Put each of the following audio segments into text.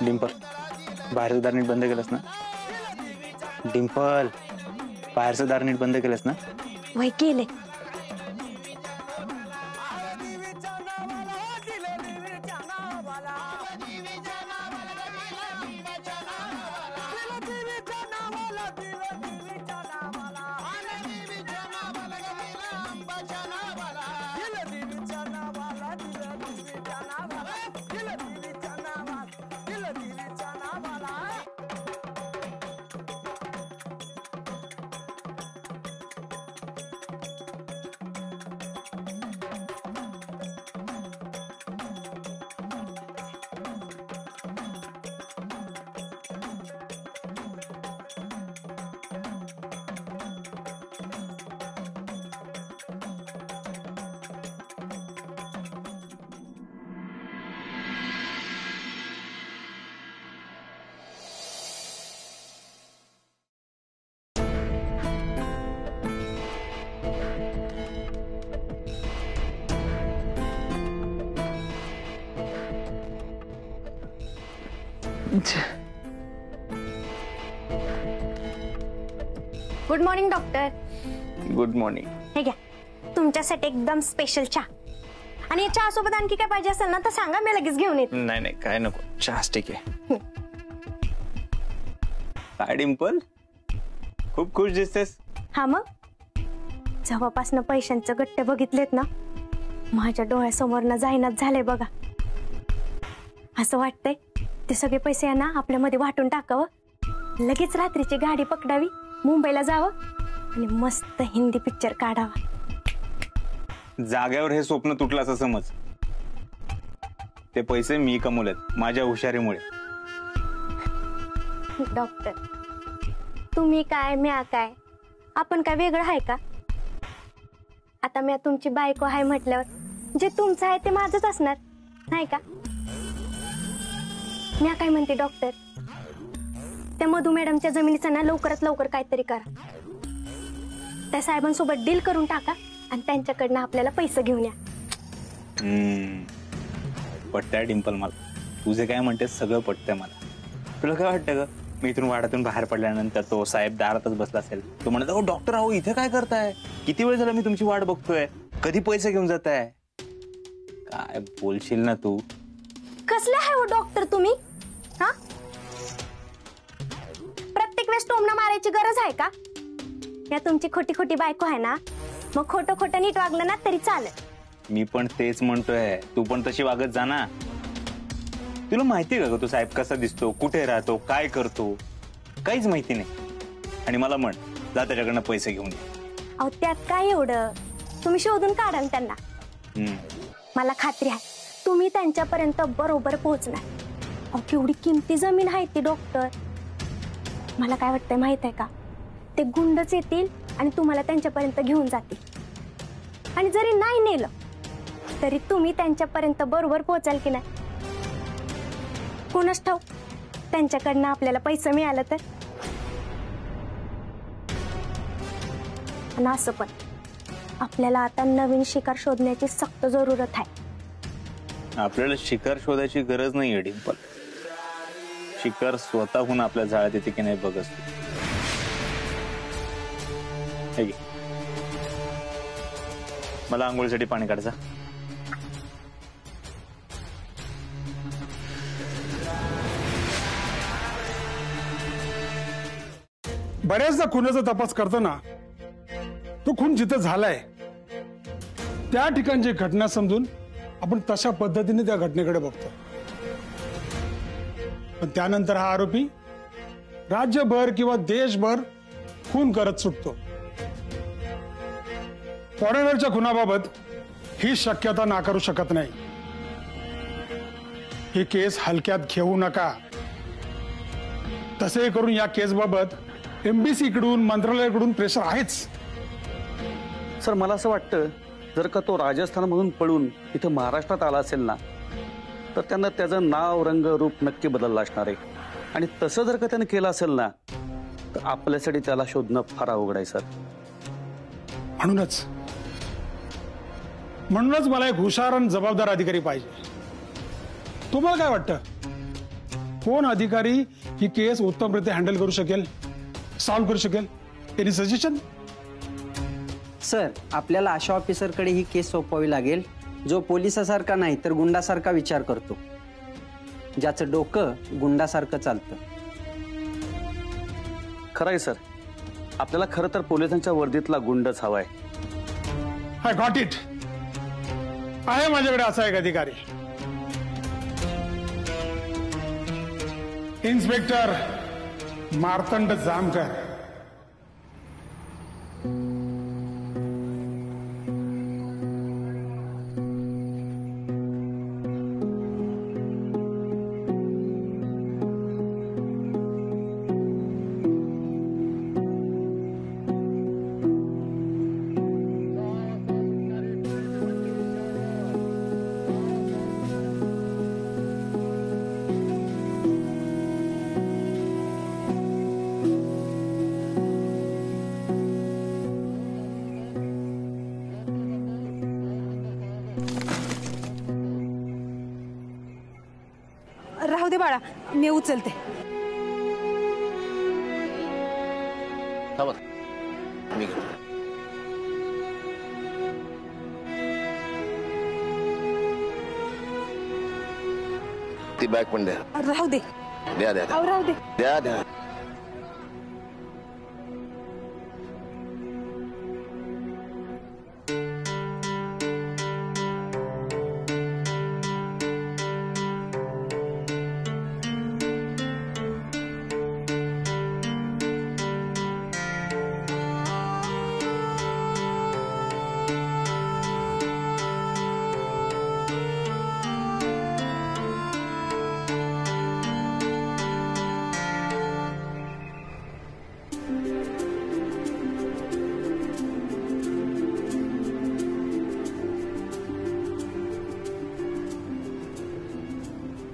डिंपल बाहेरचं दार नीट बंद केलंस ना? डिंपल बाहेरचं दार नीट बंद केलंस ना? वय केले. Good morning doctor. Good morning. हे घ्या तुमच्यासाठी एकदम स्पेशल चहा. आणि या चहा सोबत आणखी काय पाहिजे असेल ना तर सांगा, मी लगेच घेऊन येते. नाही नाही काय नको, चहाच ठीक आहे. काय डिंपल खूप खुश दिसतेस. हा मग जेव्हापासनं पैशांचं गट्टे बघितलेत ना माझ्या डोळ्यासमोरनं जाईनाच झालंय बघा. असं वाटतंय ते सगळे पैसे आहे ना आपल्यामध्ये वाटून टाकावं, लगेच रात्रीची गाडी पकडावी, मुंबईला जावं आणि मस्त हिंदी पिक्चर काढावा. जाग्यावर हे स्वप्न तुटलं असं समज. ते पैसे मी कमवलेत माझ्या हुशारीमुळे. डॉक्टर तुम्ही काय म्या काय, आपण काय वेगळं आहे का? आता म्या तुमची बायको आहे म्हटल्यावर जे तुमचं आहे ते माझंच असणार नाही का? म्या काय म्हणते डॉक्टर, त्या मधू मॅडमच्या जमिनीचं ना लवकरात लवकर काहीतरी करा. त्या साहेबांसोबत डील करून टाका आणि त्यांच्याकडनं आपल्याला पैसे घेऊन या. पटतंय डिंपल मला, तुझे काय म्हणतेस सगळं पटतंय मला. तुला काय वाटतं ग, मी इथून वाड्यातून बाहेर पडल्यानंतर तो साहेब दारातच बसला असेल, तो म्हणत अहो डॉक्टर अहो इथे काय करताय, किती वेळ झाला मी तुमची वाट बघतोय, कधी पैसे घेऊन जाताय. काय बोलशील ना तू. कसले आहे हो डॉक्टर तुम्ही? हा प्रत्येक वेळेस टोमणा मारायची गरज आहे का? या तुमची खोटी खोटी बायको आहे ना, मग खोटं खोटं नीट वागलं ना तरी चालेल. मी पण तेच म्हणतोय, तू पण तशी वागत जा ना. तुला माहिती का तू साहेब कसा दिसतो, कुठे राहतो, काय करतो, काहीच माहिती नाही. आणि मला म्हण जा त्याच्याकडनं पैसे घेऊन ये. अहो त्यात काय एवढं, तुम्ही शोधून काढाल त्यांना. मला खात्री आहे तुम्ही त्यांच्यापर्यंत बरोबर पोहोचणार. अहो केवढी किमती जमीन आहे ती डॉक्टर. मला काय वाटतंय माहित आहे का, ते गुंडच येतील आणि तुम्हाला त्यांच्यापर्यंत घेऊन जातील. आणि जरी नाही नेलं तरी तुम्ही त्यांच्यापर्यंत बरोबर पोहोचाल की नाही कोणास ठाऊक. त्यांच्याकडनं आपल्याला पैसे मिळालं तर. आणि असं पण आपल्याला आता नवीन शिकार शोधण्याची सक्त जरूरत आहे. आपल्याला शिकार शोधायची गरज नाहीये डिंपल, शिकार स्वतःहून आपल्या झाडात येते की नाही बघ असतो. मला आंघोळीसाठी पाणी काढायचं. बऱ्याचदा खुनाचा तपास करताना तो खून जिथं झालाय त्या ठिकाणची घटना समजून आपण तशा पद्धतीने त्या घटनेकडे बघतो, पण त्यानंतर हा आरोपी राज्यभर किंवा देशभर खून करत सुटतो. फॉरेनरच्या खुनाबाबत ही शक्यता नाकारू शकत नाही. ही केस हलक्यात घेऊ नका. तसे करून या केसबाबत एमबीसी कडून मंत्रालयाकडून प्रेशर आहेच. सर, मला असं वाटतं जर का तो राजस्थानमधून पळून इथं महाराष्ट्रात आला असेल ना, तर त्यानं त्याचं नाव रंग रूप नक्की बदललं असणार आहे. आणि तसं जर का त्यानं केलं असेल ना, तर आपल्यासाठी त्याला शोधणं फार अवघड आहे सर. म्हणूनच मला एक हुशार आणि जबाबदार अधिकारी पाहिजे. तुम्हाला काय वाटतं, कोण अधिकारी ही केस उत्तमरित्या हँडल करू शकेल, सॉल्व्ह करू शकेल? Any suggestion? सर, आपल्याला अशा ऑफिसरकडे ही केस सोपवावी लागेल जो पोलिसासारखा नाही तर गुंडासारखा विचार करतो, ज्याचं डोकं गुंडासारखं चालतं. खरं आहे सर, आपल्याला खरं तर पोलिसांच्या वर्दीतला गुंडच हवाय. I got it. आहे माझ्याकडे असा एक अधिकारी, इन्स्पेक्टर मार्तंड जामकर. राहू दे बाळा, मी उचलते. मी घेतो. ती बॅग पण द्या. राहू दे. द्या द्या अहो, राहू दे. द्या द्या.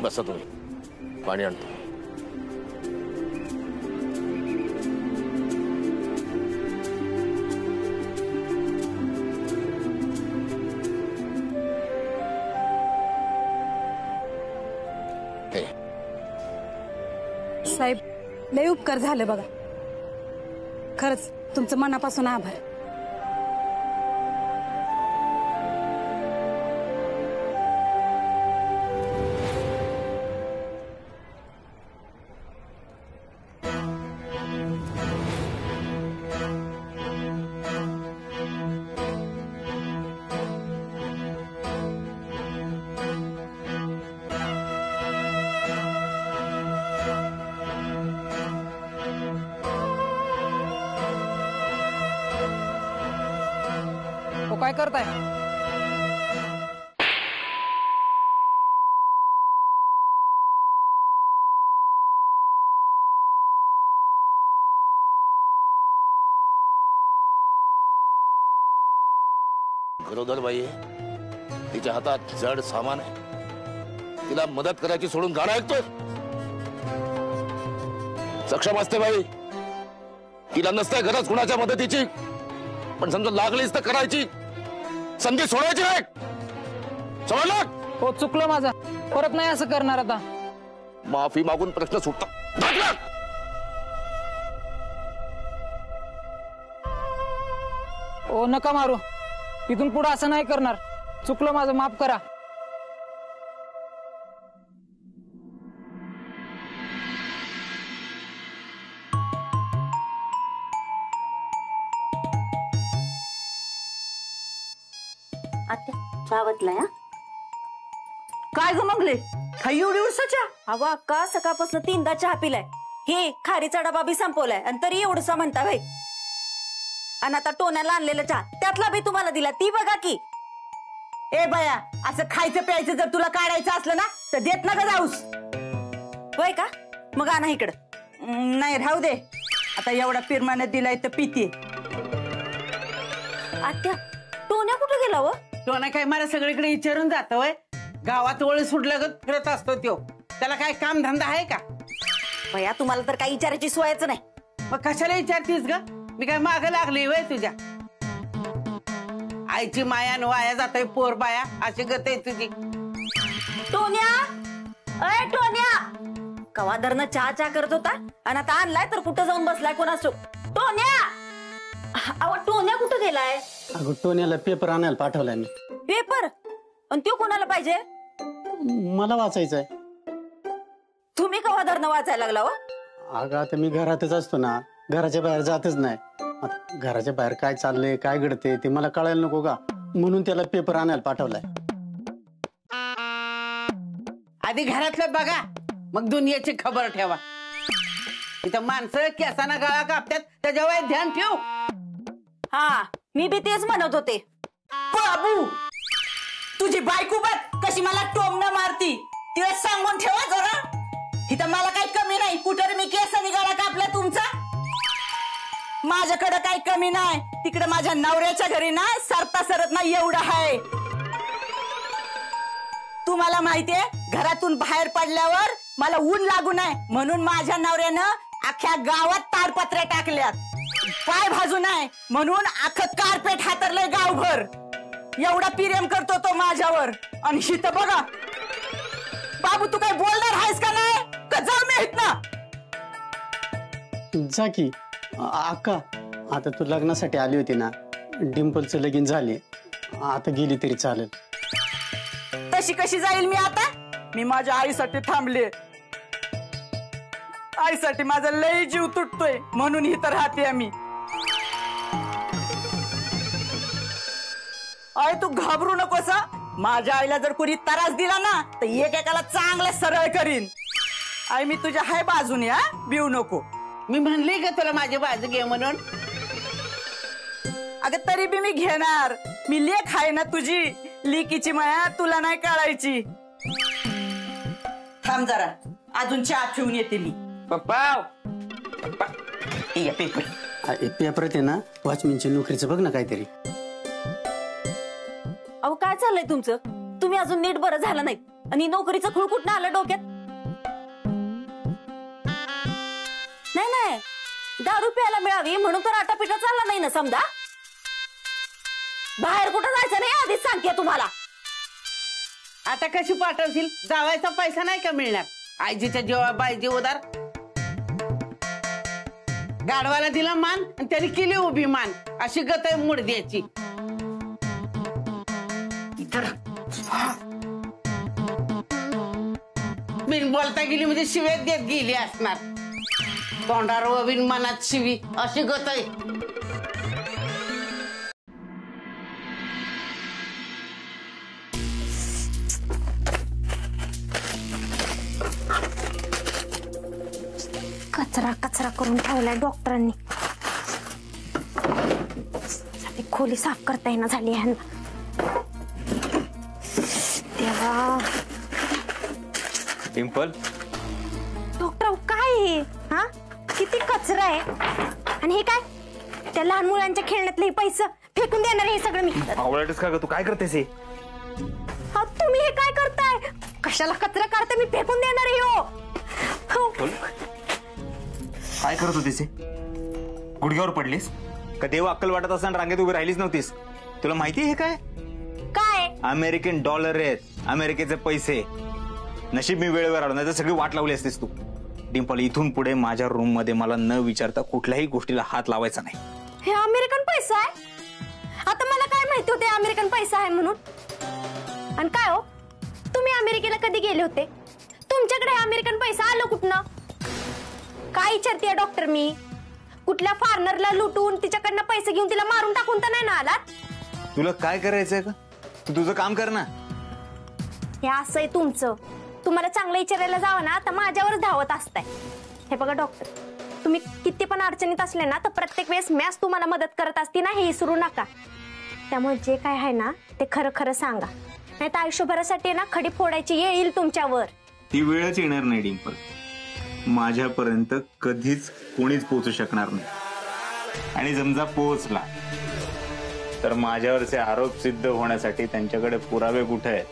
बसा तुम्ही, पाणी आणतो. साहेब, लय उपकार झाले बघा. खरंच तुमचं मनापासून आभार. तो काय करताय? गरोदर बाई आहे, तिच्या हातात जड सामान आहे. तिला मदत करायची सोडून गाणं ऐकतोय. सक्षम असते बाई, तिला नसते गरज कुणाच्या मदतीची, पण समजा लागलीच तर करायची. संधी सोडायची नाही. समजलं? हो, चुकलं माझं. परत नाही असं करणार आता. माफी मागून प्रश्न सुटतात. ओ नका मारू. इथून पुढे असं नाही करणार. चुकलं माझं, माफ करा. आत्या गावातला या काय ग मंगले काही एवढी उरसाच्या अहो अक्का सकाळपासून 3दा चहा पिलाय, हे खारीचा डबा बी संपवलाय आणि तरी एवढसा म्हणता भाई. आणि आता टोण्याला आणलेला चहा त्यातला बी तुम्हाला दिला, ती बघा की. ए बया, असं खायचं प्यायचं जर तुला काढायचं असलं ना तर देत ना ग जाऊस. होय का? मग आणा इकडं. नाही राहू दे, आता एवढा पिरमाने दिलाय तर पिते. आत्या टोण्या कुठे गेला व? तो ना काय मला सगळीकडे विचारून जातोय. गावात ओळी सुटल्यागत फिरत असतो त्यो. त्याला काय काम धंदा आहे का? भया तुम्हाला तर काही विचारायची सोयच नाही. मग कशाला विचारतीस ग? मी काय माग लागली वय तुझ्या? आईची माया न वाया जातोय पोर बाया, अशी गत आहे तुझी. टोन्या, अय टोन्या, कवा धरणं चहा चहा करत होता आणि आता आणलाय तर कुठं जाऊन बसलाय कोणास? टोन्या, अहो टोन्या कुठं गेलाय? अगं टोन्याला पेपर आणायला पाठवलाय मी. पेपर? आणि तो कोणाला पाहिजे? मला वाचायचंय. तुम्ही कवा धरणं वाचायला लागला व? अगं आता मी घरातच असतो ना, घराच्या बाहेर जातच नाही. आता घराच्या बाहेर काय चाललंय काय घडते ते मला कळायला नको का, म्हणून त्याला पेपर आणायला पाठवलाय. आधी घरातलं बघा, मग दुनियाची खबर ठेवा. इथं माणसं केसाना गळा कापतात, त्याच्यावर ध्यान ठेव. हा, मी बी तेच म्हणत होते. बाबू, तुझी बायको बघ कशी मला टोमणं मारती. तिला सांगून ठेवा जरा. इथं मला काही कमी नाही. कुठं मी केसाने गळा कापला तुमचा? माझ्याकडे काही कमी नाही. तिकडे माझ्या नवऱ्याच्या घरी ना सरता सरत नाही एवढं आहे. तुम्हाला माहितीये, घरातून बाहेर पडल्यावर मला ऊन लागू नये म्हणून माझ्या नवऱ्यानं अख्ख्या गावात ताडपत्र्या टाकल्यात. पाय भाजू नये म्हणून अख्खं कार्पेट हातरलंय गावभर. एवढा प्रेम करतो तो माझ्यावर. आणि हिथं बघा. बाबू तू काय बोलणार आहेस का नाही? का जाऊ मी इथनं? जा की. अक्का, आता तू लग्नासाठी आली होती ना, डिंपलचं लगीन झाले, आता गेली तरी चालेल. तशी कशी जाईल मी आता? मी माझ्या आईसाठी थांबले. आईसाठी माझा लई जीव तुटतोय म्हणून इथं राहते मी. आई तू घाबरू नकोस. माझ्या आईला जर कोणी त्रास दिला ना तर एकेकाला चांगला सरळ करीन. आई मी तुझ्या हाय बाजूने, हा भिऊ नको. मी म्हणली का तुला माझी बाजू घे म्हणून? अगं तरी बी मी घेणार. मी लेक आहे ना तुझी. लेकीची माया तुला नाही कळायची. थांब जरा, अजून चहा ठेवून येते मी. पप्पा पेपरात आहे ना वॉचमॅनची नोकरीचं बघ ना काहीतरी. अहो काय चाललंय तुमचं? तुम्ही अजून नीट बरं झालं नाही आणि नोकरीचं खूळ कुठं आलं डोक्यात? नाही नाही, दारू प्यायला मिळावी म्हणून तर आटापिटा चालला नाही ना समजा. बाहेर कुठं जायचं नाही आधीच सांगते तुम्हाला. आता कशी पाठवशील? जावायचा पैसा नाही का मिळणार? आईजीच्या जेव्हा बाईजी उदार. गाडवाला दिला मान आणि त्याने केली उभी मान. अशी गत आहे मुडद्याची. बिन बोलता गेली म्हणजे शिव्यात देत गेली असणार. तोंडार व बिन मनात शिवी, अशी गत आहे. कचरा कचरा करून ठेवलाय डॉक्टरांनी. खोली साफ करता येईना झाली ह्यांना. देवा. डिंपल, डॉक्टर काय हे? हा, किती कचरा आहे. आणि हे काय? त्या लहान मुलांच्या खेळण्यातले पैसे फेकून देणार हे सगळं मी. आवडतच का ग? तू काय करतेस हे? तुम्ही हे काय करताय? कशाला कचरा काढताय? मी फेकून देणार आहे हो. काय करत होतीस? गुडघ्यावर पडलीस का? देव अक्कल वाटत असताना रांगेत उभी राहिलीच नव्हतीस? तुला माहिती हे काय? काय? अमेरिकन डॉलर आहेत, अमेरिकेचे पैसे. नशीब मी वेळेवर आलो, नाही तर सगळी वाट लावली असतीस तू. डिंपल, इथून पुढे माझ्या रूम मध्ये मला न विचारता कुठल्याही गोष्टीला हात लावायचा नाही. हे अमेरिकन पैसा आहे? आता मला काय माहिती होते अमेरिकन पैसा आहे म्हणून? आणि काय हो, तुम्ही अमेरिकेला कधी गेले होते? तुमच्याकडे अमेरिकन पैसा आलो कुठनं? काय विचारतेय डॉक्टर मी? कुठल्या फॉरेनरला लुटून तिच्याकडनं पैसे घेऊन तिला मारून टाकून तर नाही ना आलात? तुला काय करायचंय का? तू तुझं काम कर ना. हे असं आहे तुमचं. तुम्हाला चांगलं विचारायला जावं ना तर माझ्यावरच धावत असताय. हे बघा डॉक्टर, तुम्ही किती पण अडचणीत असले ना तर प्रत्येक वेळेस मॅच तुम्हाला मदत करत असते ना, हे विसरू नका. त्यामुळे जे काय आहे ना ते खरं खरं सांगा, नाही तर आयुष्यभरासाठी ना खडी फोडायची वेळ येईल तुमच्यावर. ती वेळच येणार नाही डिंपल. माझ्यापर्यंत कधीच कोणीच पोहोचू शकणार नाही. आणि समजा पोहोचला तर माझ्यावरचे आरोप सिद्ध होण्यासाठी त्यांच्याकडे पुरावे कुठे आहेत?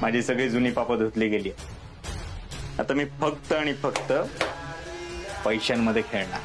माझी सगळी जुनी पापं धुतली गेली. आता मी फक्त आणि फक्त पैशांमध्ये खेळणार.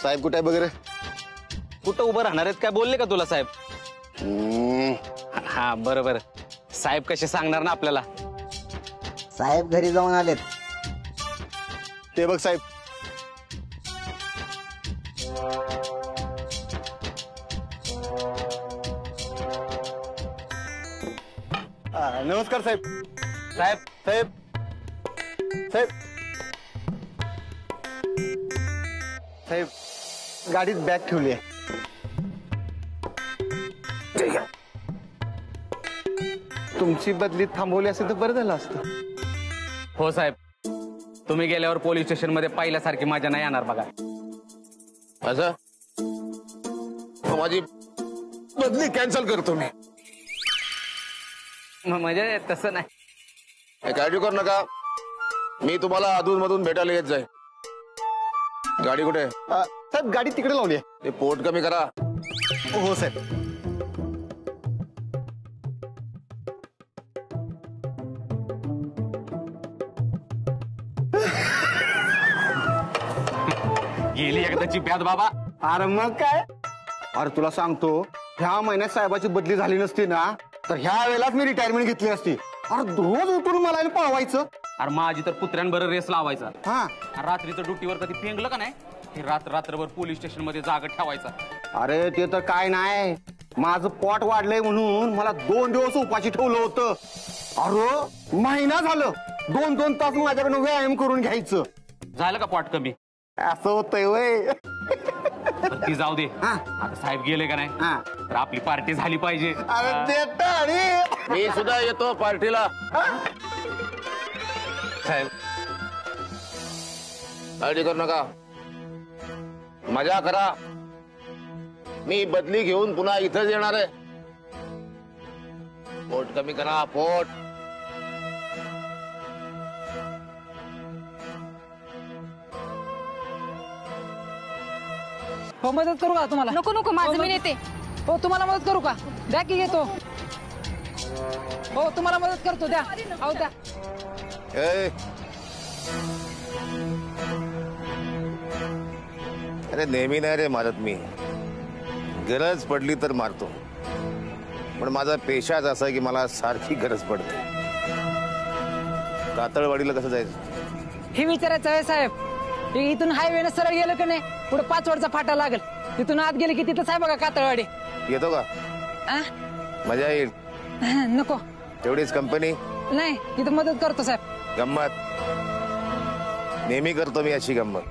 साहेब कुठे आहे वगैरे? कुठं उभं राहणार आहेत काय बोलले का तुला साहेब? हा बरोबर. साहेब कसे सांगणार ना आपल्याला. साहेब घरी जाऊन आलेत. ते बघ साहेब. नमस्कार साहेब. साहेब साहेब साहेब साहेब गाडीत बॅग ठेवली आहे. तुमची बदली थांबवली असेल तर बरं झालं असतं. हो साहेब, तुम्ही गेल्यावर पोलीस स्टेशन मध्ये पहिल्यासारखी मजा नाही येणार बघा. असं माझी बदली कॅन्सल करतो मी. म्हणजे तसं नाही. काळजी करू नका, मी तुम्हाला अधून मधून भेटायला येत जाईल. गाडी कुठे? साहेब गाडी तिकडे लावली आहे. ते पोट कमी करा. हो साहेब. गेली एकदाची ब्याद बाबा. अरे मग काय? अरे तुला सांगतो, ह्या महिन्यात साहेबाची बदली झाली नसती ना तर ह्या वेळेलाच मी रिटायरमेंट घेतली असती. अरे रोज उठून मला पळवायचं. अरे माझी तर कुत्र्यांबरोबर रेस लावायचा. हा रात्रीचं ड्युटीवर कधी पेंगलं का नाही, हे रात्रभर पोलीस स्टेशन मध्ये जागा ठेवायचा. अरे ते तर काय नाही, माझं पोट वाढलंय म्हणून मला 2 दिवस उपाशी ठेवलं होतं. अरे महिना झालं 2-2 तास माझ्याकडून व्यायाम करून घ्यायचं. झालं का पोट कमी? असं होतंय वय. ती जाऊ दे. आता साहेब गेले का नाही तर आपली पार्टी झाली पाहिजे. अरे देता अरे मी सुद्धा येतो पार्टीला. साहेब काळजी करू नका, मजा करा. मी बदली घेऊन पुन्हा इथंच येणार आहे. पोट कमी करा, पोट. हो मदत करू का तुम्हाला? नको नको, माझं मी नेते. हो तुम्हाला मदत करू का? द्या की घेतो. हो तुम्हाला मदत करतो, द्या. हो द्या. ए. अरे नेहमी नाही रे मारत मी, गरज पडली तर मारतो. पण माझा पेशाच असा की मला सारखी गरज पडते. कातळवाडीला कसं जायचं हे विचारायचं आहे साहेब. इथून हायवेने सरळ गेलं का नाही पुढे 5 वरचा फाटा लागेल. तिथून आत गेले की तिथं साहेब बघा कातळवाडी. येतो का? मजा येईल. नको. तेवढीच कंपनी नाही, इथं मदत करतो साहेब. गंमत नेहमी करतो मी अशी गंमत.